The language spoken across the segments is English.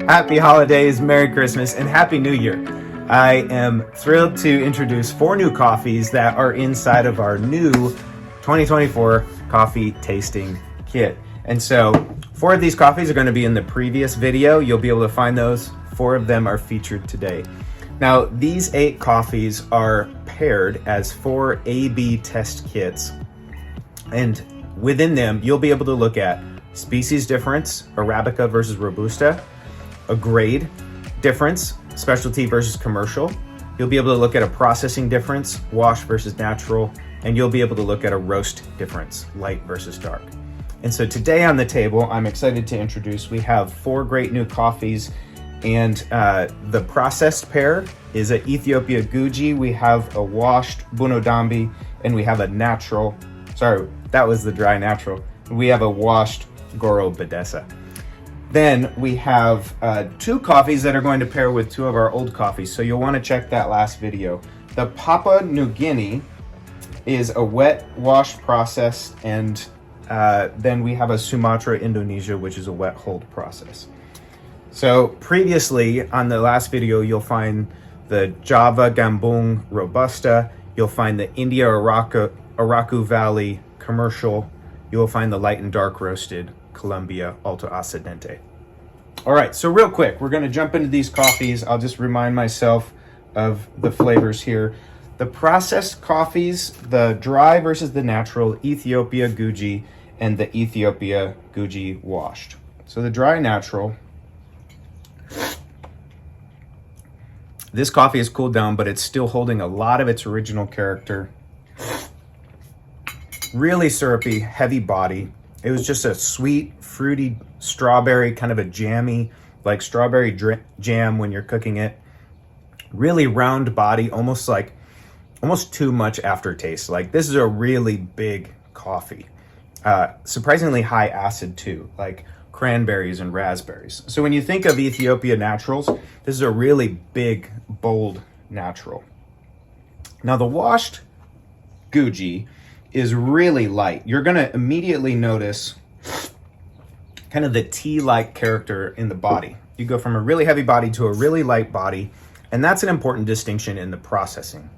Happy holidays, Merry Christmas, and Happy New Year. I am thrilled to introduce 4 new coffees that are inside of our new 2024 coffee tasting kit. And so 4 of these coffees are going to be in the previous video. You'll be able to find those. 4 of them are featured today. Now, these 8 coffees are paired as 4 A/B test kits. And within them, you'll be able to look at species difference, Arabica versus Robusta, a grade difference, specialty versus commercial. You'll be able to look at a processing difference, wash versus natural, and you'll be able to look at a roast difference, light versus dark. And so today on the table, I'm excited to introduce, we have 4 great new coffees, and the processed pair is an Ethiopia Guji, we have a washed Buno Dambi, and we have a natural, sorry, that was the dry natural. We have a washed Goro Bedessa. Then we have 2 coffees that are going to pair with 2 of our old coffees, so you'll want to check that last video. The Papua New Guinea is a wet wash process, and then we have a Sumatra Indonesia, which is a wet hold process. So previously on the last video, you'll find the Java Gambung Robusta, you'll find the India Araku Valley commercial, you will find the light and dark roasted Colombia Alto Occidente. All right, so real quick, we're gonna jump into these coffees. I'll just remind myself of the flavors here. The processed coffees, the dry versus the natural, Ethiopia Guji, and the Ethiopia Guji washed. So the dry natural, this coffee is cooled down, but it's still holding a lot of its original character. Really syrupy, heavy body. It was just a sweet, fruity strawberry, kind of a jammy, like strawberry jam when you're cooking it. Really round body, almost too much aftertaste. Like, this is a really big coffee. Surprisingly high acid too, like cranberries and raspberries. So when you think of Ethiopia naturals, this is a really big, bold natural. Now the washed Guji is really light. You're gonna immediately notice kind of the tea-like character in the body. You go from a really heavy body to a really light body, and that's an important distinction in the processing.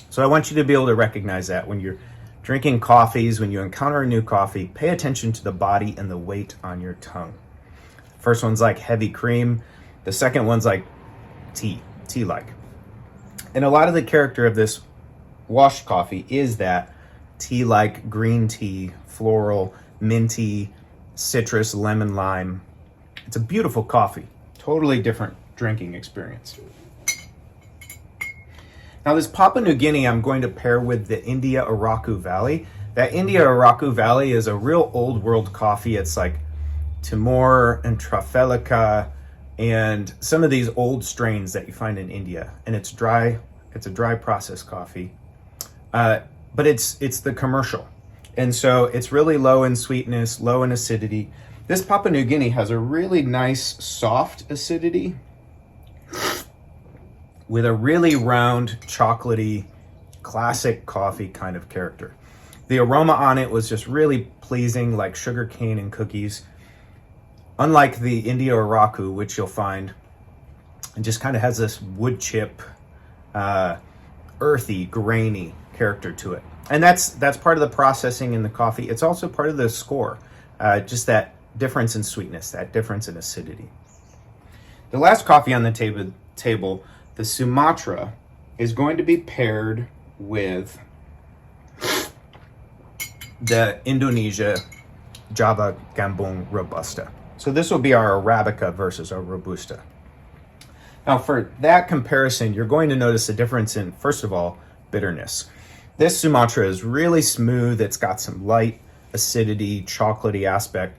So I want you to be able to recognize that when you're drinking coffees, when you encounter a new coffee, pay attention to the body and the weight on your tongue. First one's like heavy cream. The second one's like tea-like. And a lot of the character of this washed coffee is that tea-like green tea, floral, minty, citrus, lemon, lime. It's a beautiful coffee. Totally different drinking experience. Now this Papua New Guinea I'm going to pair with the India Araku Valley. That India Araku Valley is a real old world coffee. It's like Timor and Tafarikela and some of these old strains that you find in India. And it's dry. It's a dry processed coffee. But it's the commercial. And so it's really low in sweetness, low in acidity. This Papua New Guinea has a really nice soft acidity with a really round, chocolatey, classic coffee kind of character. The aroma on it was just really pleasing, like sugar cane and cookies. Unlike the India Araku, which you'll find, it just kind of has this wood chip, earthy, grainy character to it. And that's part of the processing in the coffee. It's also part of the score, just that difference in sweetness, that difference in acidity. The last coffee on the table, the Sumatra, is going to be paired with the Indonesia Java Gambung Robusta. So this will be our Arabica versus our Robusta. Now for that comparison, you're going to notice a difference in, first of all, bitterness. This Sumatra is really smooth. It's got some light acidity, chocolatey aspect.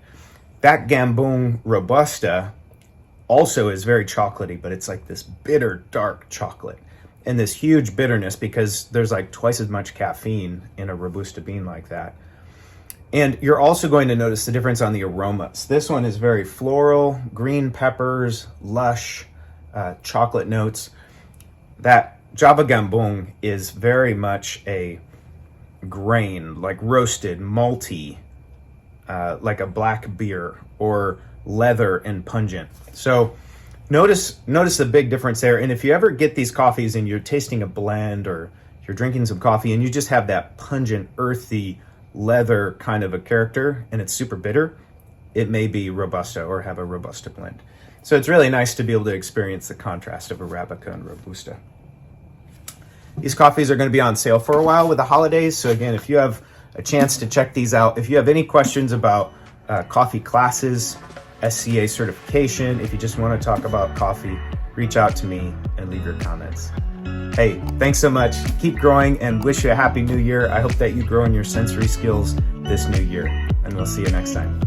That Gambung Robusta also is very chocolatey, but it's like this bitter, dark chocolate and this huge bitterness because there's like twice as much caffeine in a Robusta bean like that. And you're also going to notice the difference on the aromas. This one is very floral, green peppers, lush, chocolate notes. That Java Gambung is very much a grain, like roasted, malty, like a black beer, or leather and pungent. So Notice the big difference there. And if you ever get these coffees and you're tasting a blend or you're drinking some coffee and you just have that pungent, earthy, leather kind of a character and it's super bitter, it may be Robusta or have a Robusta blend. So it's really nice to be able to experience the contrast of Arabica and Robusta. These coffees are going to be on sale for a while with the holidays. So again, if you have a chance to check these out, if you have any questions about coffee classes, SCA certification, if you just want to talk about coffee, reach out to me and leave your comments. Hey, thanks so much. Keep growing and wish you a happy new year. I hope that you grow in your sensory skills this new year, and we'll see you next time.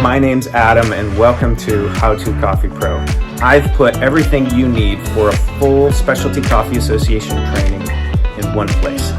My name's Adam and welcome to How To Coffee Pro. I've put everything you need for a full Specialty Coffee Association training in one place.